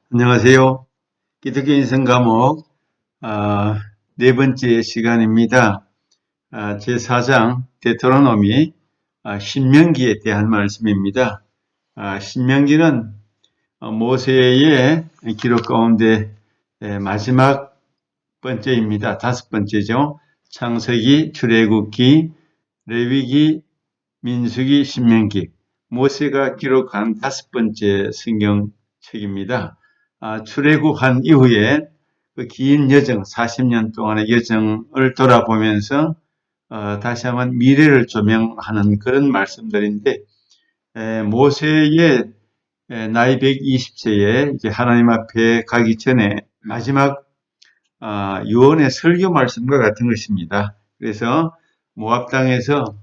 안녕하세요. 기독교 인생 과목 네 번째 시간입니다. 제4장 데토로노미 신명기에 대한 말씀입니다. 신명기는 모세의 기록 가운데 마지막 번째입니다. 다섯 번째죠. 창세기, 출애굽기, 레위기, 민수기, 신명기. 모세가 기록한 다섯 번째 성경책입니다. 출애굽한 이후에 그 긴 여정, 40년 동안의 여정을 돌아보면서 다시 한번 미래를 조명하는 그런 말씀들인데, 모세의 나이 120세에 이제 하나님 앞에 가기 전에 마지막 유언의 설교 말씀과 같은 것입니다. 그래서 모압 땅에서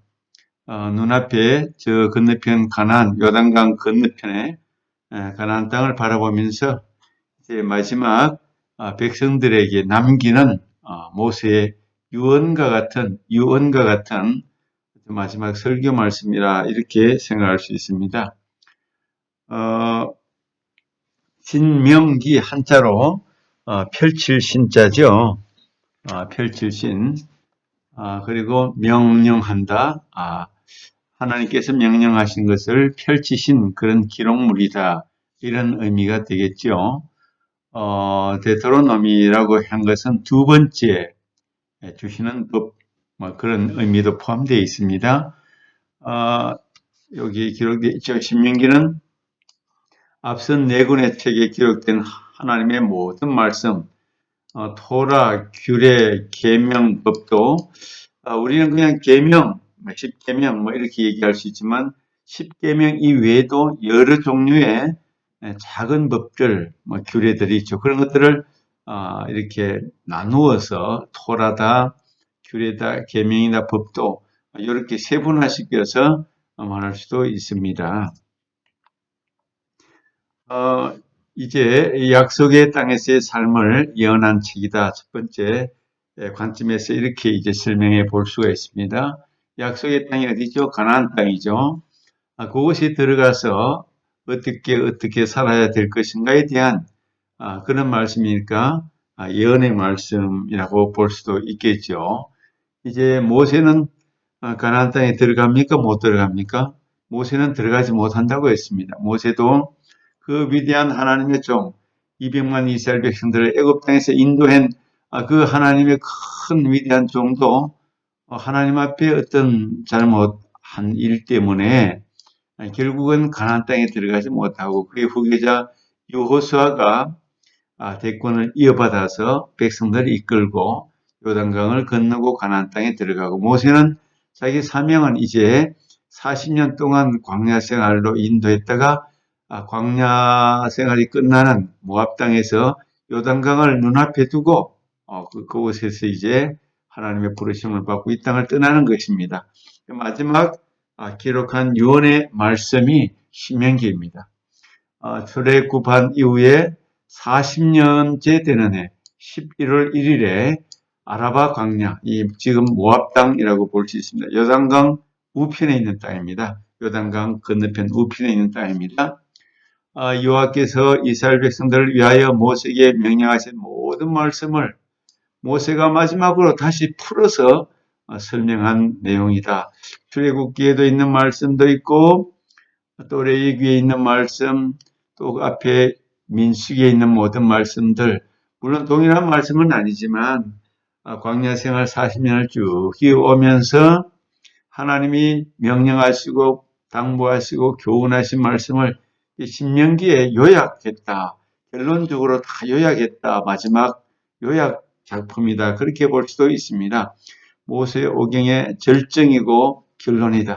눈앞에 저 건너편 가나안, 요단강 건너편에 가나안 땅을 바라보면서 이제 마지막 백성들에게 남기는 모세의 유언과 같은 마지막 설교 말씀이라 이렇게 생각할 수 있습니다. 신명기 한자로 펼칠 신자죠. 펼칠 신. 그리고 명령한다. 하나님께서 명령하신 것을 펼치신 그런 기록물이다. 이런 의미가 되겠죠. 데토로노미라고 한 것은 두 번째 주시는 법, 그런 의미도 포함되어 있습니다. 여기 기록되어 있죠. 신명기는 앞선 네 권의 책에 기록된 하나님의 모든 말씀, 토라, 규례, 계명, 법도 우리는 그냥 계명, 십계명 이렇게 얘기할 수 있지만 십계명 이외에도 여러 종류의 작은 법들, 규례들이 있죠. 그런 것들을 이렇게 나누어서 토라다, 규례다, 계명이다, 법도 이렇게 세분화시켜서 말할 수도 있습니다. 이제 약속의 땅에서의 삶을 예언한 책이다. 첫 번째 관점에서 이렇게 이제 설명해 볼 수가 있습니다. 약속의 땅이 어디죠? 가나안 땅이죠. 그곳에 들어가서 어떻게 살아야 될 것인가에 대한 그런 말씀이니까 예언의 말씀이라고 볼 수도 있겠죠. 이제 모세는 가나안 땅에 들어갑니까? 못 들어갑니까? 모세는 들어가지 못한다고 했습니다. 모세도 그 위대한 하나님의 종 200만 이스라엘 백성들을 애굽 땅에서 인도한 그 하나님의 큰 위대한 종도 하나님 앞에 어떤 잘못한 일 때문에 결국은 가나안 땅에 들어가지 못하고 그의 후계자 여호수아가 대권을 이어받아서 백성들을 이끌고 요단강을 건너고 가나안 땅에 들어가고 모세는 자기 사명은 이제 40년 동안 광야 생활로 인도했다가 광야 생활이 끝나는 모압 땅에서 요단강을 눈앞에 두고 그곳에서 이제 하나님의 부르심을 받고 이 땅을 떠나는 것입니다. 마지막 기록한 유언의 말씀이 신명기입니다. 출애굽한 이후에 40년째 되는 해 11월 1일에 아라바 광야, 이 지금 모압 땅이라고 볼 수 있습니다. 요단강 우편에 있는 땅입니다. 요단강 건너편 우편에 있는 땅입니다. 여호와께서 이스라엘 백성들을 위하여 모세에게 명령하신 모든 말씀을 모세가 마지막으로 다시 풀어서 설명한 내용이다. 출애굽기에도 있는 말씀도 있고 또 레위기에 있는 말씀, 또 앞에 민수기에 있는 모든 말씀들, 물론 동일한 말씀은 아니지만 광야 생활 40년을 쭉 이어오면서 하나님이 명령하시고 당부하시고 교훈하신 말씀을 신명기에 요약했다. 결론적으로 다 요약했다. 마지막 요약 작품이다. 그렇게 볼 수도 있습니다. 모세 오경의 절정이고 결론이다.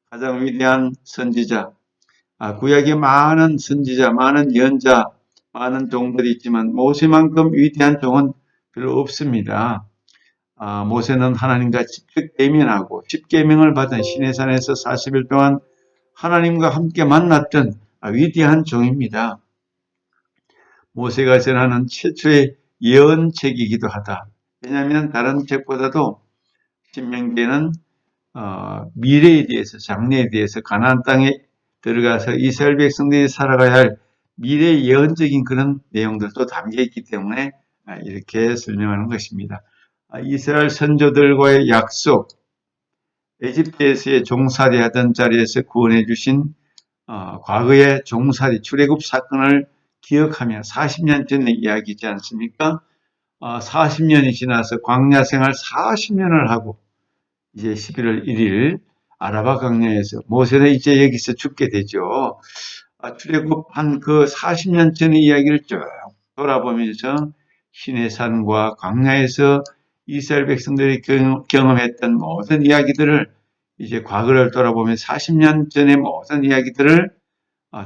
가장 위대한 선지자, 구약에 많은 선지자, 많은 예언자, 많은 종들이 있지만 모세만큼 위대한 종은 별로 없습니다. 모세는 하나님과 직접 대면하고 십계명을 받은 시내산에서 40일 동안 하나님과 함께 만났던 위대한 종입니다. 모세가 전하는 최초의 예언책이기도 하다. 왜냐하면 다른 책보다도 신명기에는 미래에 대해서, 장래에 대해서 가나안 땅에 들어가서 이스라엘 백성들이 살아가야 할 미래 예언적인 그런 내용들도 담겨 있기 때문에 이렇게 설명하는 것입니다. 이스라엘 선조들과의 약속, 에집트에서의 종살이 하던 자리에서 구원해 주신 과거의 종살이 출애굽 사건을 기억하며 40년 전의 이야기지 않습니까? 40년이 지나서 광야 생활 40년을 하고 이제 11월 1일 아라바 광야에서 모세는 이제 여기서 죽게 되죠. 출애굽한 그 40년 전의 이야기를 쭉 돌아보면서 시내산과 광야에서 이스라엘 백성들이 경험했던 모든 이야기들을 이제 과거를 돌아보면 40년 전의 모든 이야기들을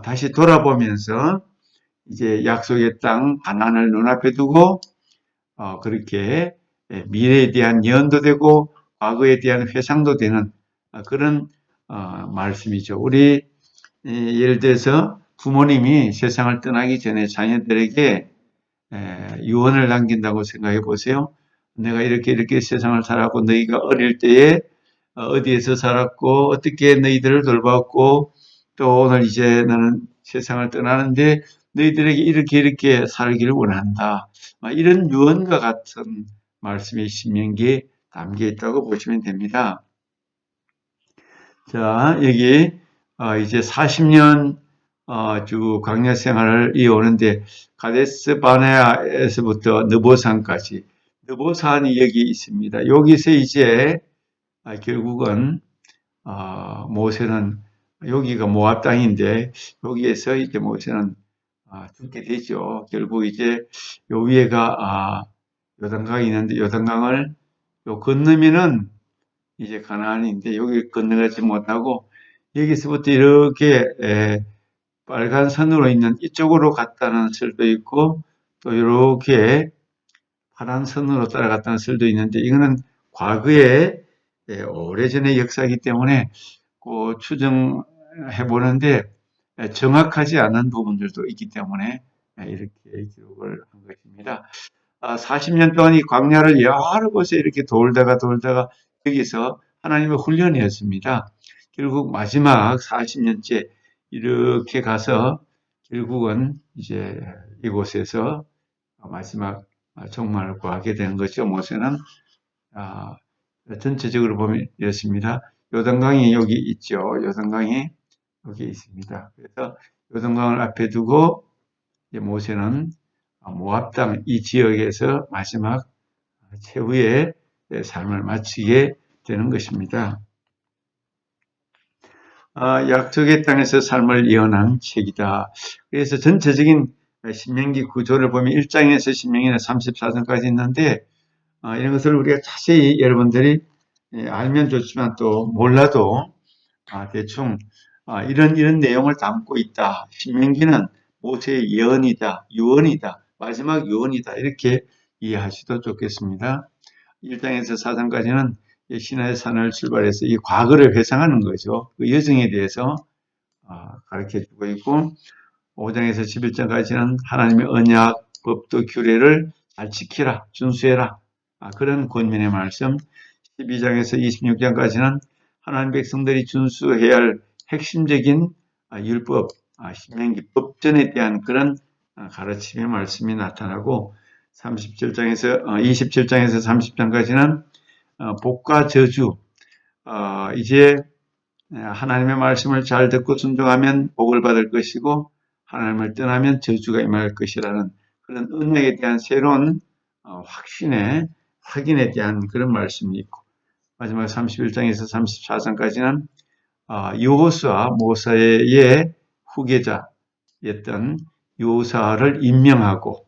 다시 돌아보면서 이제 약속의 땅 가나안을 눈앞에 두고 그렇게 미래에 대한 예언도 되고 과거에 대한 회상도 되는 그런 말씀이죠. 우리 예를 들어서 부모님이 세상을 떠나기 전에 자녀들에게 유언을 남긴다고 생각해 보세요. 내가 이렇게 세상을 살았고 너희가 어릴 때에 어디에서 살았고 어떻게 너희들을 돌봤고 또 오늘 이제 너는 세상을 떠나는데 너희들에게 이렇게 살기를 원한다. 이런 유언과 같은 말씀이 신명기에 담겨 있다고 보시면 됩니다. 자, 여기 이제 40년 주 광야 생활을 이어오는데 가데스 바네아에서부터 느보산까지 느보산이 여기 있습니다. 여기서 이제 결국은 모세는 여기가 모압 땅인데 여기에서 이제 모세는 죽게 되죠. 결국 이제 요 위에가 요단강이 있는데 요단강을 요 건너면은 이제 가나안인데 여기 건너가지 못하고 여기서부터 이렇게 빨간 선으로 있는 이쪽으로 갔다는 설도 있고 또 이렇게 파란 선으로 따라갔다는 설도 있는데 이거는 과거에 오래전의 역사이기 때문에 그 추정해 보는데 정확하지 않은 부분들도 있기 때문에 이렇게 기록을 한 것입니다. 40년 동안 이 광야를 여러 곳에 이렇게 돌다가 여기서 하나님의 훈련이었습니다. 결국 마지막 40년째 이렇게 가서 결국은 이제 이곳에서 마지막 종말을 구하게 되는 것이죠. 모세는 전체적으로 보면 이렇습니다. 요단강이 여기 있죠. 요단강이 여기 있습니다. 그래서 요단강을 앞에 두고 모세는 모압 땅 이 지역에서 마지막 최후의 삶을 마치게 되는 것입니다. 약속의 땅에서 삶을 예언한 책이다. 그래서 전체적인 신명기 구조를 보면 1장에서 신명기는 34장까지 있는데 이런 것을 우리가 자세히 여러분들이 알면 좋지만 또 몰라도 대충 이런 내용을 담고 있다. 신명기는 모세의 예언이다, 유언이다, 마지막 유언이다 이렇게 이해하셔도 좋겠습니다. 1장에서 4장까지는 시나의 산을 출발해서 이 과거를 회상하는 거죠. 그 여정에 대해서 가르쳐주고 있고 5장에서 11장까지는 하나님의 언약, 법도, 규례를 잘 지키라, 준수해라 그런 권면의 말씀 12장에서 26장까지는 하나님 백성들이 준수해야 할 핵심적인 율법, 신명기 법전에 대한 그런 가르침의 말씀이 나타나고 27장에서 30장까지는 복과 저주, 이제 하나님의 말씀을 잘 듣고 순종하면 복을 받을 것이고 하나님을 떠나면 저주가 임할 것이라는 그런 은혜에 대한 새로운 확신의 확인에 대한 그런 말씀이 있고 마지막 31장에서 34장까지는 여호수아 모세의 후계자였던 여호수아를 임명하고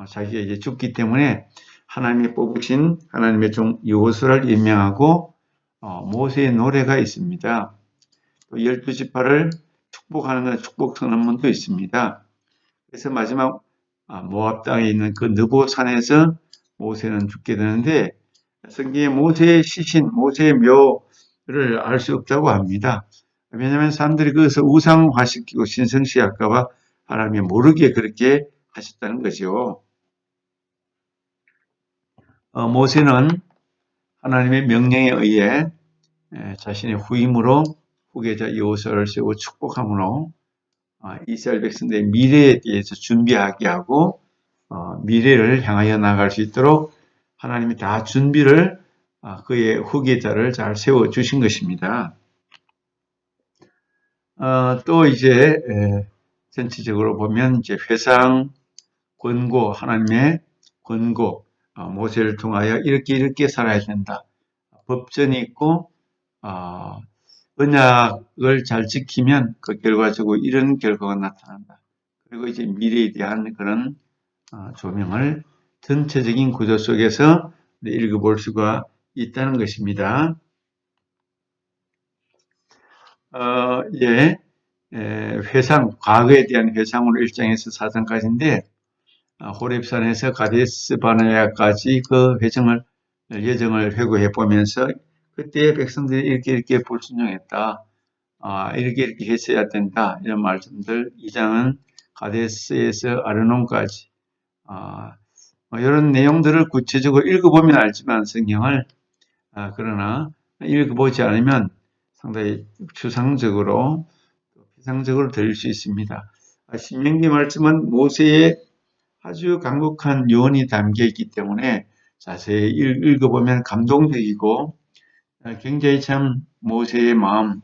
자기가 이제 죽기 때문에 하나님이 뽑으신 하나님의 종 여호수아를 임명하고 모세의 노래가 있습니다. 또 12지파를 축복하는 축복 선언문도 있습니다. 그래서 마지막 모압 땅에 있는 그 느보산에서 모세는 죽게 되는데 성경에 모세의 시신, 모세의 묘를 알 수 없다고 합니다. 왜냐하면 사람들이 그것을 우상화시키고 신성시할까봐 하나님이 모르게 그렇게 하셨다는 거죠. 모세는 하나님의 명령에 의해 자신의 후임으로 후계자 여호수아를 세우고 축복함으로 이스라엘 백성들의 미래에 대해서 준비하게 하고 미래를 향하여 나갈 수 있도록 하나님이 다 준비를 그의 후계자를 잘 세워 주신 것입니다. 또 이제 전체적으로 보면 이제 회상, 권고, 하나님의 권고, 모세를 통하여 이렇게 살아야 된다. 법전이 있고 언약을 잘 지키면 그 결과적으로 이런 결과가 나타난다. 그리고 이제 미래에 대한 그런 조명을 전체적인 구조 속에서 읽어볼 수가 있다는 것입니다. 회상, 과거에 대한 회상으로 1장에서 4장까지인데 호렙산에서 가데스 바네아까지 그 여정을 회고해 보면서 그때 백성들이 이렇게 불순종했다. 이렇게 했어야 된다. 이런 말씀들 2장은 가데스에서 아르논까지 이런 내용들을 구체적으로 읽어보면 알지만 성경을 그러나 읽어보지 않으면 상당히 추상적으로 피상적으로 들릴 수 있습니다. 신명기 말씀은 모세의 아주 강력한 유언이 담겨 있기 때문에 자세히 읽어보면 감동적이고 굉장히 참 모세의 마음,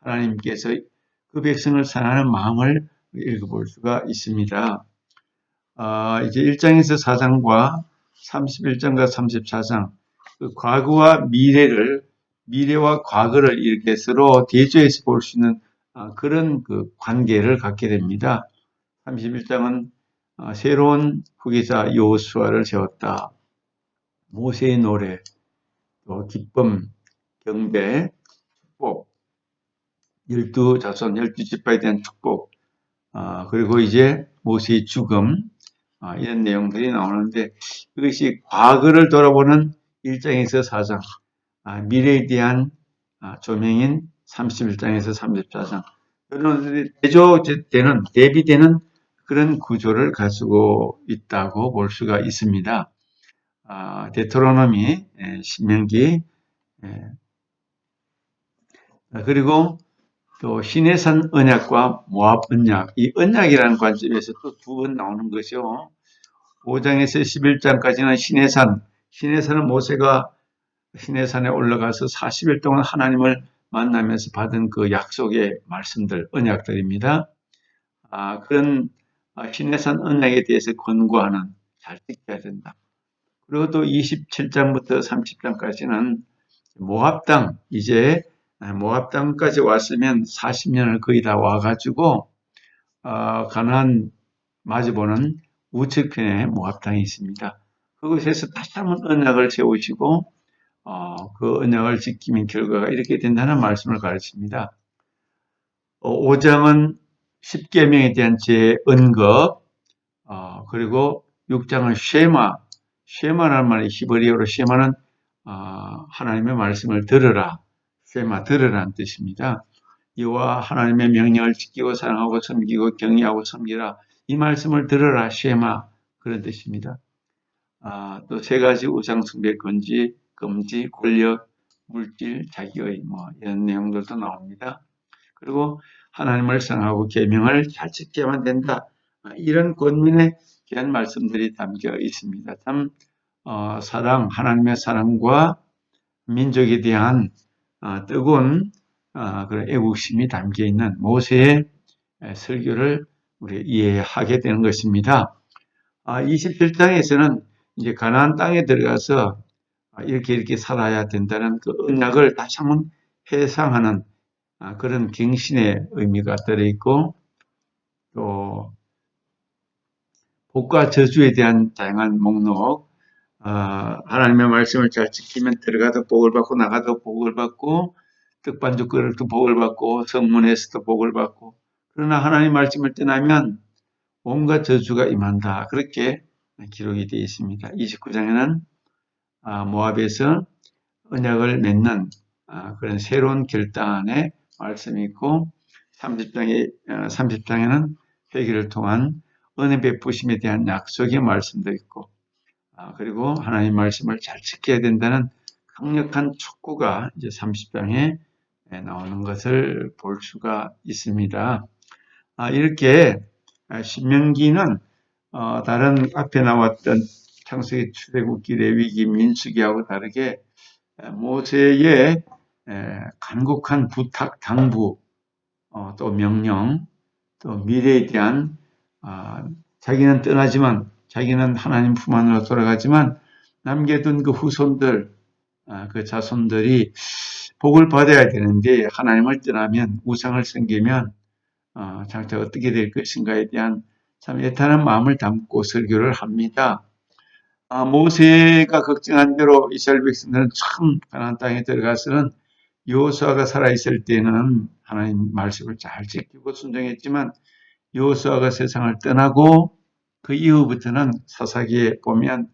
하나님께서 그 백성을 사랑하는 마음을 읽어볼 수가 있습니다. 이제 1장에서 4장과 31장과 34장, 그 과거와 미래와 과거를 이렇게 서로 대조해서 볼 수 있는 그런 그 관계를 갖게 됩니다. 31장은 새로운 후계자 여호수아를 세웠다. 모세의 노래, 또 기쁨, 경배, 축복, 12자손, 12지파에 대한 축복, 그리고 이제 모세의 죽음, 이런 내용들이 나오는데 그것이 과거를 돌아보는 1장에서 4장, 미래에 대한 조명인 31장에서 34장, 이런 대비되는 그런 구조를 가지고 있다고 볼 수가 있습니다. 데트로노미, 신명기, 그리고 또 시내산 언약과 모압 언약, 이 언약이라는 관점에서 또 두 번 나오는 것이요. 5장에서 11장까지는 시내산은 모세가 시내산에 올라가서 40일 동안 하나님을 만나면서 받은 그 약속의 말씀들, 언약들입니다. 그런 시내산 언약에 대해서 권고하는, 잘 지켜야 된다. 그리고 또 27장부터 30장까지는 모압 땅까지 왔으면 40년을 거의 다 와가지고 가나안 마주보는 우측편에 모압 땅이 있습니다. 그곳에서 다시 한번 언약을 세우시고 그 언약을 지키면 결과가 이렇게 된다는 말씀을 가르칩니다. 5장은 10계명에 대한 재언급, 그리고 6장은 쉐마라는 말이 히브리어로 쉐마는 하나님의 말씀을 들으라, 들으라는 뜻입니다. 이와 하나님의 명령을 지키고 사랑하고 섬기고 경외하고 섬기라, 이 말씀을 들으라, 쉐마, 그런 뜻입니다. 또 세 가지 우상 숭배 금지, 권력, 물질, 자기의 이런 내용들도 나옵니다. 그리고 하나님을 사랑하고 계명을 잘 지켜야만 된다. 이런 권면에 대한 말씀들이 담겨 있습니다. 참 하나님의 사랑과 민족에 대한 뜨거운 그런 애국심이 담겨 있는 모세의 설교를 우리 이해하게 되는 것입니다. 27장에서는 이제 가나안 땅에 들어가서 이렇게 살아야 된다는 그 언약을 다시 한번 회상하는 그런 갱신의 의미가 들어있고, 또 복과 저주에 대한 다양한 목록, 하나님의 말씀을 잘 지키면 들어가도 복을 받고 나가도 복을 받고 떡반죽 그릇도 복을 받고 성문에서도 복을 받고, 그러나 하나님의 말씀을 떠나면 온갖 저주가 임한다. 그렇게 기록이 되어 있습니다. 29장에는 모압에서 언약을 맺는 그런 새로운 결단의 말씀이 있고, 30장에는 회개를 통한 은혜 베푸심에 대한 약속의 말씀도 있고, 그리고 하나님 말씀을 잘 지켜야 된다는 강력한 촉구가 이제 30장에 나오는 것을 볼 수가 있습니다. 이렇게 신명기는 다른 앞에 나왔던 창세기, 출애굽기, 레위기, 민수기하고 다르게 모세의 간곡한 부탁, 당부, 또 명령, 또 미래에 대한 자기는 떠나지만 자기는 하나님 품 안으로 돌아가지만 남겨둔 그 후손들, 그 자손들이 복을 받아야 되는데 하나님을 떠나면 우상을 섬기면 장차 어떻게 될 것인가에 대한 참 애타는 마음을 담고 설교를 합니다. 모세가 걱정한 대로 이스라엘 백성들은 참 가나안 땅에 들어가서는 여호수아가 살아있을 때는 하나님 말씀을 잘 지키고 순종했지만 여호수아가 세상을 떠나고 그 이후부터는 사사기에 보면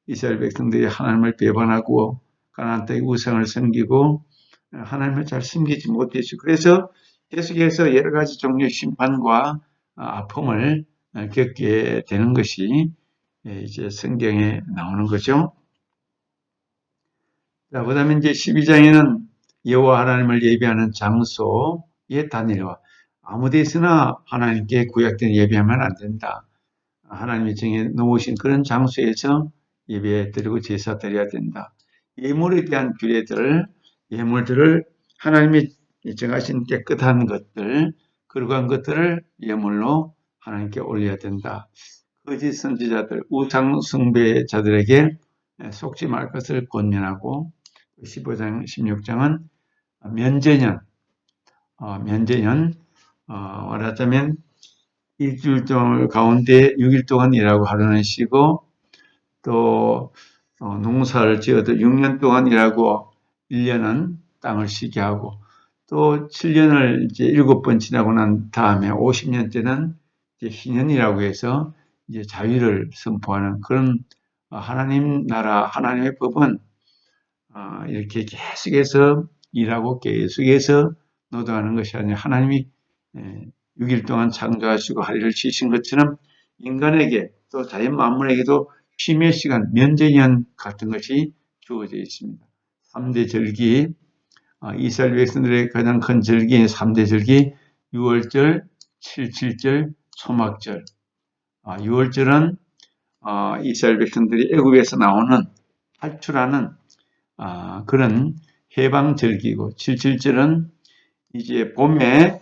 이스라엘 백성들이 하나님을 배반하고 가나안 땅의 우상을 섬기고 하나님을 잘 섬기지 못했죠. 그래서 계속해서 여러 가지 종류의 심판과 아픔을 겪게 되는 것이 이제 성경에 나오는 거죠. 자, 그다음에 이제 12장에는 여호와 하나님을 예배하는 장소의 단일화. 아무 데서나 하나님께 구약된 예배하면 안 된다. 하나님이 정해 놓으신 그런 장소에서 예배 드리고 제사 드려야 된다. 예물에 대한 규례들, 예물들을 하나님이 정하신 깨끗한 것들, 그러한 것들을 예물로 하나님께 올려야 된다. 거짓 선지자들, 우상 숭배자들에게 속지 말 것을 권면하고 15장, 16장은 면제년, 말하자면 일주일 동안 가운데 6일 동안 일하고 하루는 쉬고 또 농사를 지어도 6년 동안 일하고 1년은 땅을 쉬게 하고 또 7년을 이제 7번 지나고 난 다음에 50년째는 이제 희년이라고 해서 이제 자유를 선포하는 그런 하나님 나라 하나님의 법은 이렇게 계속해서 일하고 계속해서 노동하는 것이 아니라 하나님이 6일 동안 창조하시고 하루를 쉬신 것처럼 인간에게 또 자연 만물에게도 쉼의 시간, 면제년 같은 것이 주어져 있습니다. 3대 절기, 이스라엘 백성들의 가장 큰 절기인 3대 절기, 6월절, 77절, 초막절. 6월절은 이스라엘 백성들이 애굽에서 나오는 탈출하는 그런 해방절기고 77절은 이제 봄에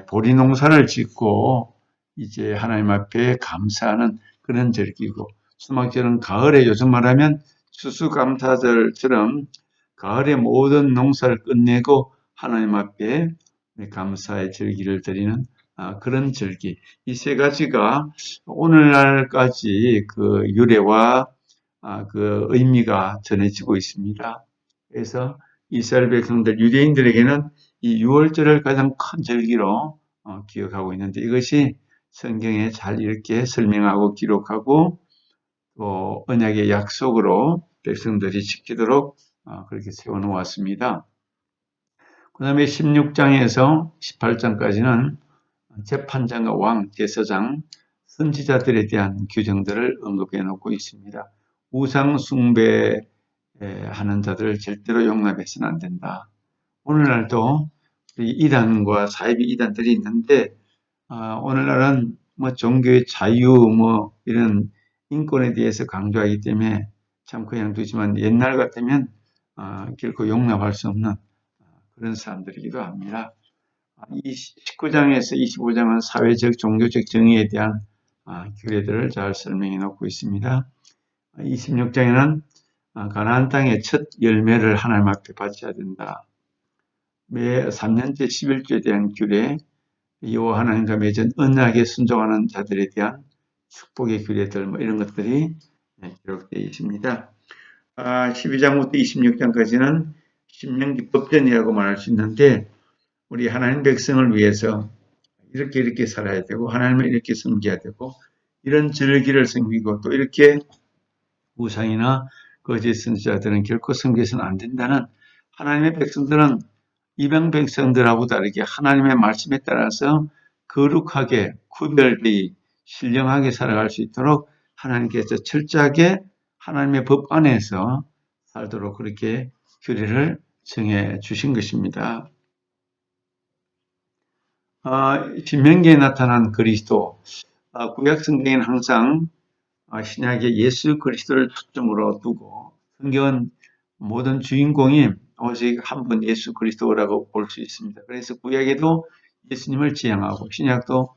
보리 농사를 짓고 이제 하나님 앞에 감사하는 그런 절기고 수막절은 가을에 요즘 말하면 추수감사절처럼 가을에 모든 농사를 끝내고 하나님 앞에 감사의 절기를 드리는 그런 절기. 이 세 가지가 오늘날까지 그 유래와 그 의미가 전해지고 있습니다. 그래서 이스라엘 백성들, 유대인들에게는 이 6월절을 가장 큰 절기로 기억하고 있는데 이것이 성경에 잘 이렇게 설명하고 기록하고 또 언약의 약속으로 백성들이 지키도록 그렇게 세워놓았습니다. 그 다음에 16장에서 18장까지는 재판장과 왕, 제사장, 선지자들에 대한 규정들을 언급해 놓고 있습니다. 우상 숭배하는 자들을 절대로 용납해서는 안 된다. 오늘날도 이단과 사이비 이단들이 있는데 오늘날은 뭐 종교의 자유 뭐 이런 인권에 대해서 강조하기 때문에 참 그냥 두지만 옛날 같으면 결코 용납할 수 없는 그런 사람들이기도 합니다. 이 19장에서 25장은 사회적, 종교적 정의에 대한 규례들을 잘 설명해 놓고 있습니다. 26장에는 가나안 땅의 첫 열매를 하나님 앞에 바쳐야 된다. 매 3년째 11조에 대한 규례, 여호와 하나님과 맺은 언약에 순종하는 자들에 대한 축복의 규례들 뭐 이런 것들이 기록되어 있습니다. 12장부터 26장까지는 신명기 법전이라고 말할 수 있는데 우리 하나님 백성을 위해서 이렇게 살아야 되고 하나님을 이렇게 섬겨야 되고 이런 절기를 섬기고 또 이렇게 우상이나 거짓 선지자들은 결코 섬겨서는 안 된다는 하나님의 백성들은 이방 백성들하고 다르게 하나님의 말씀에 따라서 거룩하게 구별되이 신령하게 살아갈 수 있도록 하나님께서 철저하게 하나님의 법 안에서 살도록 그렇게 규례를 정해 주신 것입니다. 신명기에 나타난 그리스도, 구약 성경에는 항상 신약의 예수 그리스도를 초점으로 두고 성경은 모든 주인공이 오직 한 분 예수 그리스도라고 볼 수 있습니다. 그래서 구약에도 예수님을 지향하고 신약도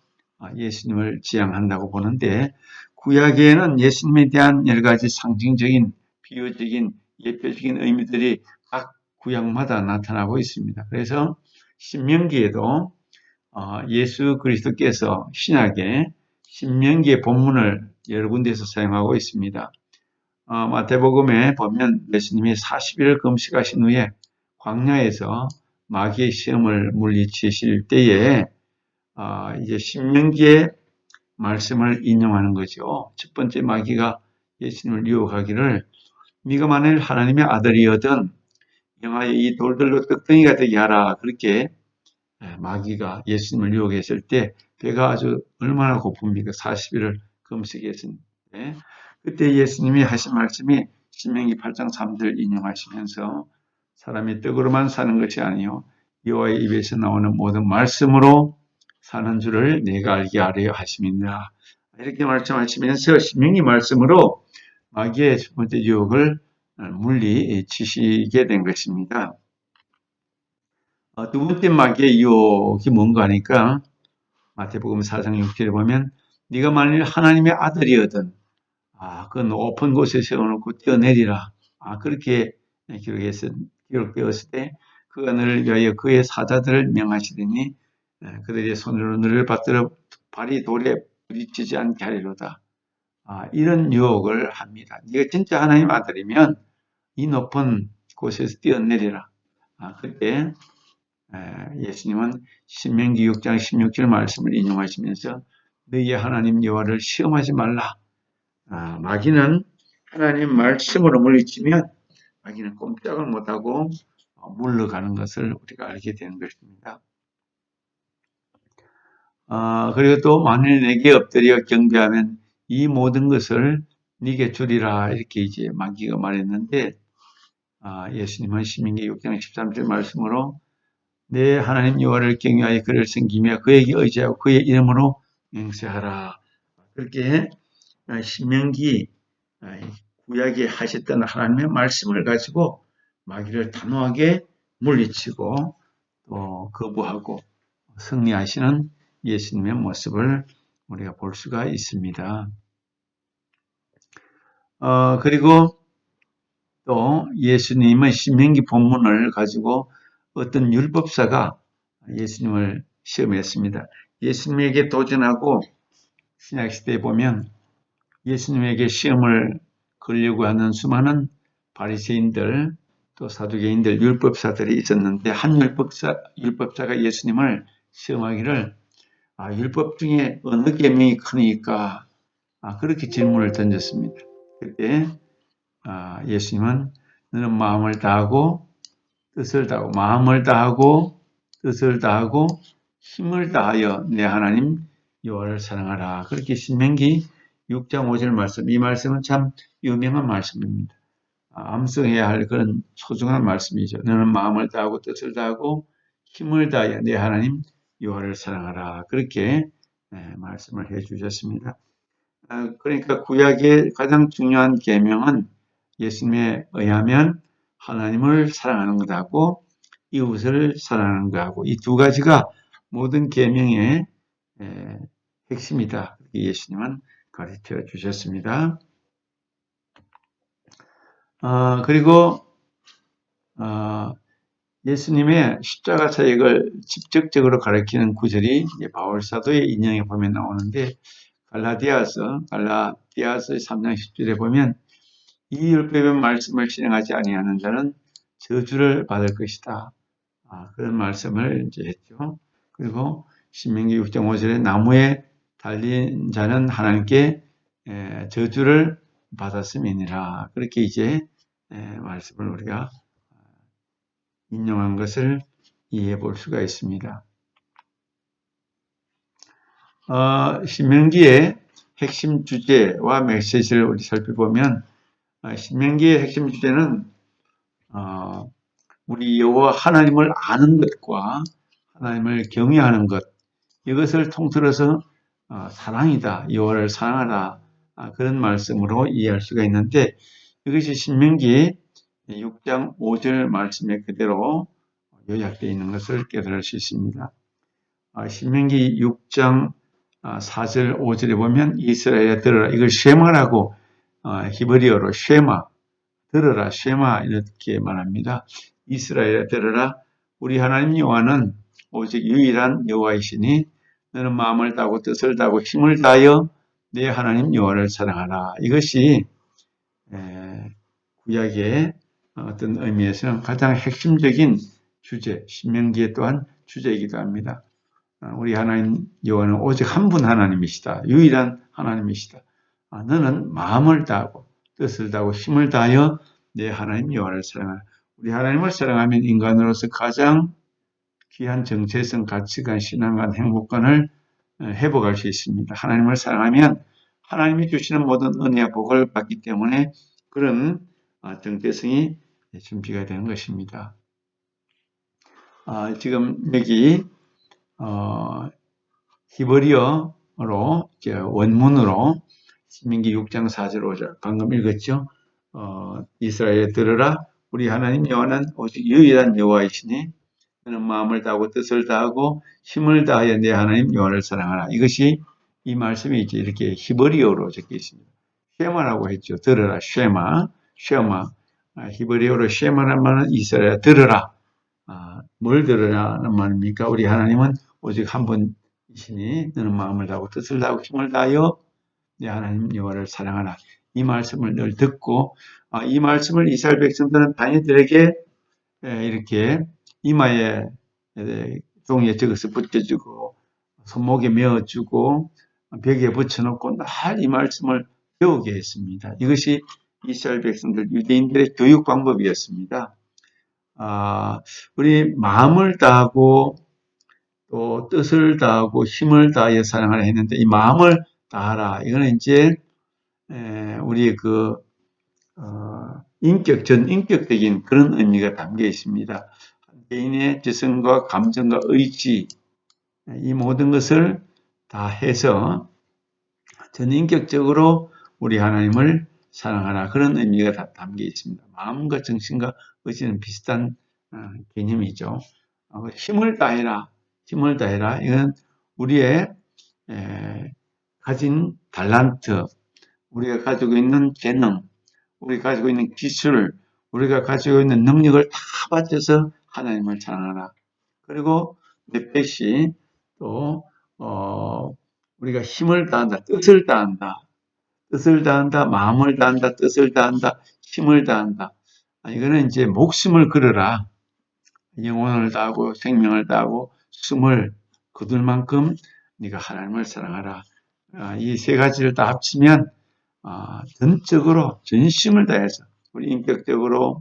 예수님을 지향한다고 보는데 구약에는 예수님에 대한 여러 가지 상징적인 비유적인 예표적인 의미들이 각 구약마다 나타나고 있습니다. 그래서 신명기에도 예수 그리스도께서 신약에 신명기의 본문을 여러 군데에서 사용하고 있습니다. 마태복음에 보면 예수님이 40일을 금식하신 후에 광야에서 마귀의 시험을 물리치실 때에 이제 신명기의 말씀을 인용하는 거죠. 첫 번째 마귀가 예수님을 유혹하기를 네가 만일 하나님의 아들이거든 영하여 이 돌들로 떡덩이가 되게 하라. 그렇게 마귀가 예수님을 유혹했을 때 배가 아주 얼마나 고픕니까? 40일을 금식했는데 그때 예수님이 하신 말씀이 신명기 8장 3절 인용하시면서 사람이 떡으로만 사는 것이 아니요 여호와의 입에서 나오는 모든 말씀으로 사는 줄을 내가 알게 하려 하심이니라. 이렇게 말씀하시면서 신명기 말씀으로 마귀의 첫 번째 유혹을 물리치시게 된 것입니다. 두 번째 마귀의 유혹이 뭔가 하니까 마태복음 4장 6절에 보면 네가 만일 하나님의 아들이거든 그 높은 곳에 세워놓고 뛰어내리라. 그렇게 기록되었을 때 그가 너를 위하여 그의 사자들을 명하시더니 그들의 손으로 너를 받들어 발이 돌에 부딪히지 않게 하리로다. 이런 유혹을 합니다. 네가 진짜 하나님 아들이면 이 높은 곳에서 뛰어내리라. 그때 예수님은 신명기 6장 16절 말씀을 인용하시면서 너희의 하나님 여호와를 시험하지 말라. 마귀는 하나님 말씀으로 물리치면 마귀는 꼼짝을 못하고 물러가는 것을 우리가 알게 되는 것입니다. 그리고 또 만일 내게 엎드려 경배하면 이 모든 것을 네게 주리라 이렇게 이제 마귀가 말했는데 예수님은 신명기 6장 13절 말씀으로 내 하나님 여호와를 경외하여 그를 섬기며 그에게 의지하고 그의 이름으로 맹세하라. 그렇게 신명기 구약에 하셨던 하나님의 말씀을 가지고 마귀를 단호하게 물리치고 또 거부하고 승리하시는 예수님의 모습을 우리가 볼 수가 있습니다. 그리고 또 예수님의 신명기 본문을 가지고 어떤 율법사가 예수님을 시험했습니다. 예수님에게 도전하고 신약시대에 보면 예수님에게 시험을 걸려고 하는 수많은 바리새인들 또 사두개인들 율법사들이 있었는데 한 율법사가 예수님을 시험하기를 율법 중에 어느 계명이 크니까 그렇게 질문을 던졌습니다. 그때 예수님은 너는 마음을 다하고 뜻을 다하고 마음을 다하고 뜻을 다하고 힘을 다하여 내 하나님 여호와를 사랑하라. 그렇게 신명기 6장 5절 말씀, 이 말씀은 참 유명한 말씀입니다. 암송해야 할 그런 소중한 말씀이죠. 너는 마음을 다하고 뜻을 다하고 힘을 다하여 내 하나님 여호와를 사랑하라. 그렇게 말씀을 해 주셨습니다. 그러니까 구약의 가장 중요한 계명은 예수님에 의하면 하나님을 사랑하는 것하고 이웃을 사랑하는 것하고 이 두 가지가 모든 계명의 핵심이다. 예수님은 가르쳐 주셨습니다. 그리고 예수님의 십자가 사역을 직접적으로 가리키는 구절이 바울 사도의 인용에 보면 나오는데 갈라디아서 3장 10절에 보면 이 율법의 말씀을 실행하지 아니하는 자는 저주를 받을 것이다. 그런 말씀을 이제 했죠. 그리고 신명기 6장 5절에 나무에 달린 자는 하나님께 저주를 받았음이니라. 그렇게 이제 말씀을 우리가 인용한 것을 이해해 볼 수가 있습니다. 신명기의 핵심 주제와 메시지를 우리 살펴보면 신명기의 핵심 주제는 우리 여호와 하나님을 아는 것과 하나님을 경외하는 것 이것을 통틀어서 사랑이다, 여호와를 사랑하라, 그런 말씀으로 이해할 수가 있는데, 이것이 신명기 6장 5절 말씀에 그대로 요약되어 있는 것을 깨달을 수 있습니다. 신명기 6장 4절 5절에 보면 이스라엘에 들어라, 이걸 쉐마라고 히브리어로 쉐마, 들어라, 쉐마 이렇게 말합니다. 이스라엘에 들어라, 우리 하나님 여호와는 오직 유일한 여호와이시니 너는 마음을 다하고 뜻을 다하고 힘을 다하여 내 하나님 여호와를 사랑하라. 이것이 구약의 어떤 의미에서는 가장 핵심적인 주제, 신명기의 또한 주제이기도 합니다. 우리 하나님 여호와는 오직 한 분 하나님이시다. 유일한 하나님이시다. 너는 마음을 다하고 뜻을 다하고 힘을 다하여 내 하나님 여호와를 사랑하라. 우리 하나님을 사랑하면 인간으로서 가장 귀한 정체성, 가치관, 신앙관, 행복관을 회복할 수 있습니다. 하나님을 사랑하면 하나님이 주시는 모든 은혜와 복을 받기 때문에 그런 정체성이 준비가 되는 것입니다. 지금 여기 히브리어로 원문으로 신명기 6장 4절 5절 방금 읽었죠. 이스라엘에 들으라, 우리 하나님 여호와는 오직 유일한 여호와이시니 너는 마음을 다하고 뜻을 다하고 힘을 다하여 내 하나님 여호와를 사랑하라. 이것이 이 말씀이 이제 이렇게 히브리어로 적혀 있습니다. 쉐마라고 했죠. 들으라, 쉐마, 쉐마. 히브리어로 쉐마란 말은 이스라엘에 들으라. 뭘 들으라는 말입니까? 우리 하나님은 오직 한 분이시니 너는 마음을 다하고 뜻을 다하고 힘을 다하여 내 하나님 여호와를 사랑하라. 이 말씀을 늘 듣고 이 말씀을 이스라엘 백성들은 다니들에게 이렇게 이마에 종이에 적어서 붙여주고 손목에 메어주고 벽에 붙여놓고 늘 이 말씀을 배우게 했습니다. 이것이 이스라엘 백성들, 유대인들의 교육 방법이었습니다. 우리 마음을 다하고 또 뜻을 다하고 힘을 다하여 사랑하라 했는데, 이 마음을 다하라, 이거는 이제 우리의 그 인격적인 그런 의미가 담겨 있습니다. 개인의 지성과 감정과 의지, 이 모든 것을 다 해서 전인격적으로 우리 하나님을 사랑하라, 그런 의미가 다 담겨 있습니다. 마음과 정신과 의지는 비슷한 개념이죠. 힘을 다해라, 힘을 다해라. 이건 우리의 가진 달란트, 우리가 가지고 있는 재능, 우리가 가지고 있는 기술, 우리가 가지고 있는 능력을 다 바쳐서 하나님을 사랑하라. 그리고 넷째, 또 우리가 힘을 다한다, 뜻을 다한다, 뜻을 다한다, 마음을 다한다, 뜻을 다한다, 힘을 다한다. 이거는 이제 목숨을 걸어라. 영혼을 다하고 생명을 다하고 숨을 거둘 만큼 네가 하나님을 사랑하라. 이 세 가지를 다 합치면 전적으로 전심을 다해서 우리 인격적으로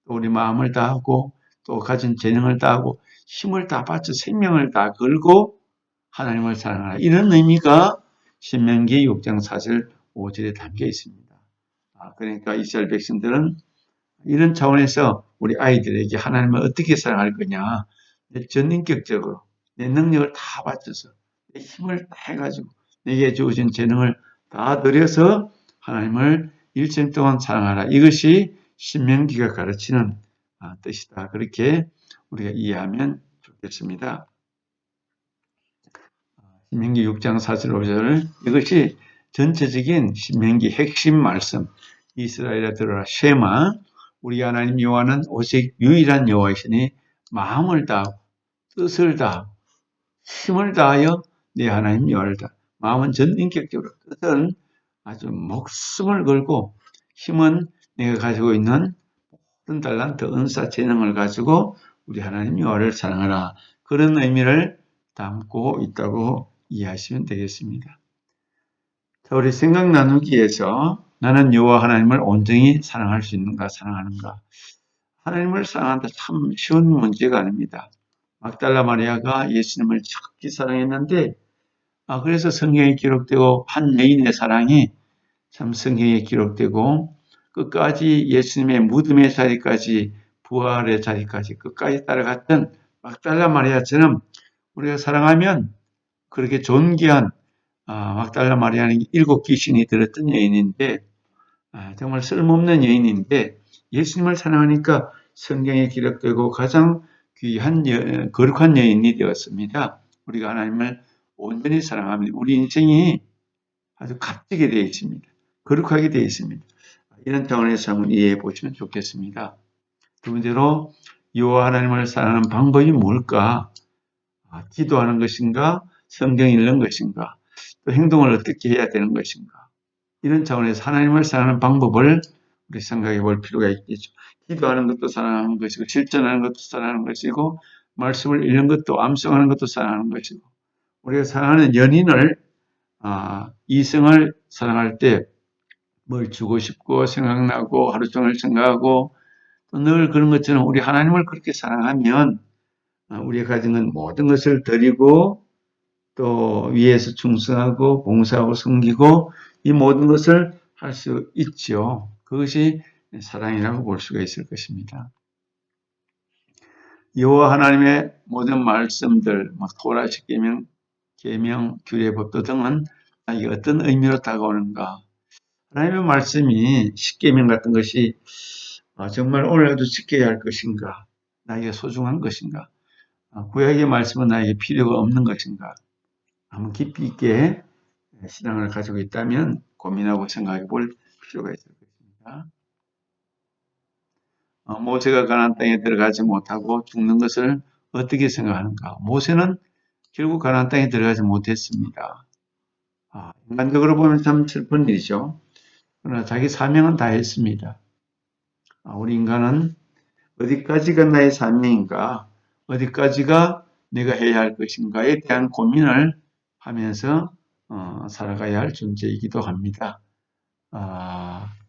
또 우리 마음을 다하고 또 가진 재능을 다하고 힘을 다 바쳐 생명을 다 걸고 하나님을 사랑하라. 이런 의미가 신명기 6장 4절 5절에 담겨 있습니다. 그러니까 이스라엘 백성들은 이런 차원에서 우리 아이들에게 하나님을 어떻게 사랑할 거냐, 전인격적으로 내 능력을 다 바쳐서 내 힘을 다 해가지고 내게 주어진 재능을 다 들여서 하나님을 일생 동안 사랑하라. 이것이 신명기가 가르치는 뜻이다. 그렇게 우리가 이해하면 좋겠습니다. 신명기 6장 4절 5절, 이것이 전체적인 신명기 핵심 말씀. 이스라엘에 들어라, 쉐마, 우리 하나님 여호와는 오직 유일한 여호와이시니 마음을 다하고 뜻을 다하고 힘을 다하여 내 하나님 여호와를 다. 마음은 전인격적으로, 뜻은 아주 목숨을 걸고, 힘은 내가 가지고 있는 모든 달란트, 은사, 재능을 가지고 우리 하나님 여호와를 사랑하라. 그런 의미를 담고 있다고 이해하시면 되겠습니다. 자, 우리 생각 나누기에서 나는 여호와 하나님을 온전히 사랑할 수 있는가, 사랑하는가? 하나님을 사랑한다 참 쉬운 문제가 아닙니다. 막달라 마리아가 예수님을 지극히 사랑했는데, 그래서 성경에 기록되고 한 여인의 사랑이 참 성경에 기록되고 끝까지 예수님의 무덤의 자리까지, 부활의 자리까지 끝까지 따라갔던 막달라 마리아처럼 우리가 사랑하면 그렇게 존귀한 막달라 마리아는 7귀신이 들었던 여인인데 정말 쓸모없는 여인인데 예수님을 사랑하니까 성경에 기록되고 가장 귀한 거룩한 여인이 되었습니다. 우리가 하나님을 온전히 사랑하면 우리 인생이 아주 값지게 되어 있습니다. 거룩하게 되어 있습니다. 이런 차원에서 한번 이해해 보시면 좋겠습니다. 두 번째로 여호와 하나님을 사랑하는 방법이 뭘까? 기도하는 것인가? 성경 읽는 것인가? 또 행동을 어떻게 해야 되는 것인가? 이런 차원에서 하나님을 사랑하는 방법을 우리 생각해 볼 필요가 있겠죠. 기도하는 것도 사랑하는 것이고 실천하는 것도 사랑하는 것이고 말씀을 읽는 것도 암송하는 것도 사랑하는 것이고 우리가 사랑하는 연인을 이성을 사랑할 때 뭘 주고 싶고 생각나고 하루 종일 생각하고 또 늘 그런 것처럼 우리 하나님을 그렇게 사랑하면 우리가 가진 건 모든 것을 드리고 또 위에서 충성하고 봉사하고 섬기고 이 모든 것을 할 수 있죠. 그것이 사랑이라고 볼 수가 있을 것입니다. 여호와 하나님의 모든 말씀들, 토라, 십계명, 계명, 규례, 법도 등은 이게 어떤 의미로 다가오는가? 하나님의 말씀이 십계명 같은 것이 정말 오늘도 지켜야 할 것인가? 나에게 소중한 것인가? 구약의 말씀은 나에게 필요가 없는 것인가? 한번 깊이 있게 신앙을 가지고 있다면 고민하고 생각해 볼 필요가 있을 것입니다. 모세가 가나안 땅에 들어가지 못하고 죽는 것을 어떻게 생각하는가? 모세는 결국 가나안 땅에 들어가지 못했습니다. 인간적으로 보면 참 슬픈 일이죠. 그러나 자기 사명은 다 했습니다. 우리 인간은 어디까지가 나의 사명인가, 어디까지가 내가 해야 할 것인가에 대한 고민을 하면서 살아가야 할 존재이기도 합니다.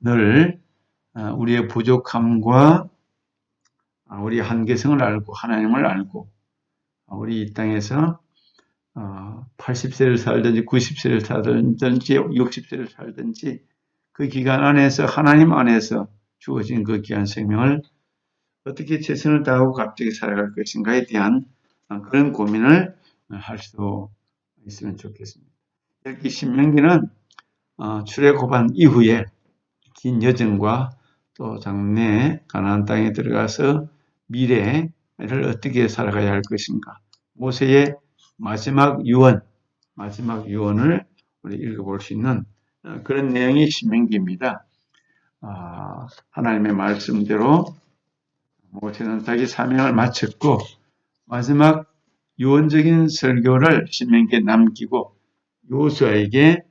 늘 우리의 부족함과 우리의 한계성을 알고 하나님을 알고 우리 이 땅에서 80세를 살든지 90세를 살든지 60세를 살든지 그 기간 안에서 하나님 안에서 주어진 그 귀한 생명을 어떻게 최선을 다하고 값지게 살아갈 것인가에 대한 그런 고민을 할 수 있으면 좋겠습니다. 이렇게 신명기는 출애굽한 이후에 긴 여정과 또 장래 가나안 땅에 들어가서 미래를 어떻게 살아가야 할 것인가. 모세의 마지막 유언을 우리 읽어볼 수 있는 그런 내용이 신명기입니다. 하나님의 말씀대로 모세는 자기 사명을 마쳤고 마지막 유언적인 설교를 신명기에 남기고 여호수아에게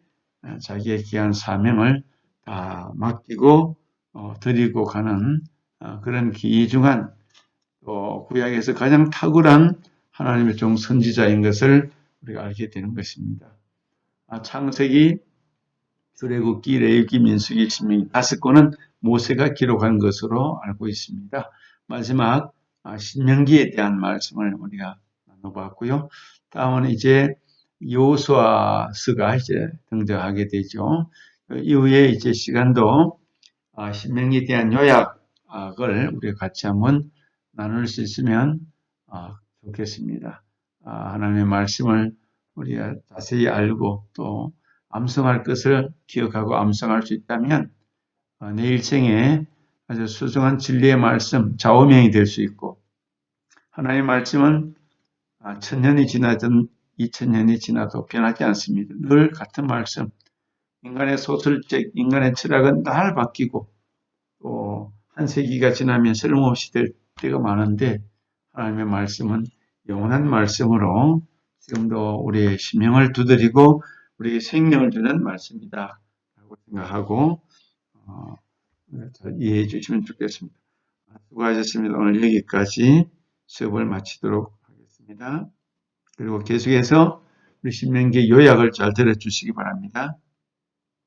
자기의 귀한 사명을 다 맡기고 드리고 가는 그런 귀중한 구약에서 가장 탁월한 하나님의 종 선지자인 것을 우리가 알게 되는 것입니다. 창세기, 출애굽기, 레위기, 민수기, 신명기 5권은 모세가 기록한 것으로 알고 있습니다. 마지막 신명기에 대한 말씀을 우리가 나눠봤고요. 다음은 이제 여호수아서가 이제 등장하게 되죠. 이후에 이제 시간도 신명기에 대한 요약을 우리가 같이 한번 나눌 수 있으면 좋겠습니다. 하나님의 말씀을 우리가 자세히 알고 또 암송할 것을 기억하고 암송할 수 있다면 내 일생에 아주 소중한 진리의 말씀, 좌우명이 될 수 있고 하나님의 말씀은 1000년이 지나든 2000년이 지나도 변하지 않습니다. 늘 같은 말씀. 인간의 소설책, 인간의 철학은 늘 바뀌고 또 한 세기가 지나면 쓸모없이 될 때가 많은데 하나님의 말씀은 영원한 말씀으로 지금도 우리의 심령을 두드리고 우리에게 생명을 주는 말씀이다 라고 생각하고 이해해 주시면 좋겠습니다. 수고하셨습니다. 오늘 여기까지 수업을 마치도록 하겠습니다. 그리고 계속해서 우리 신명기 요약을 잘 들어주시기 바랍니다.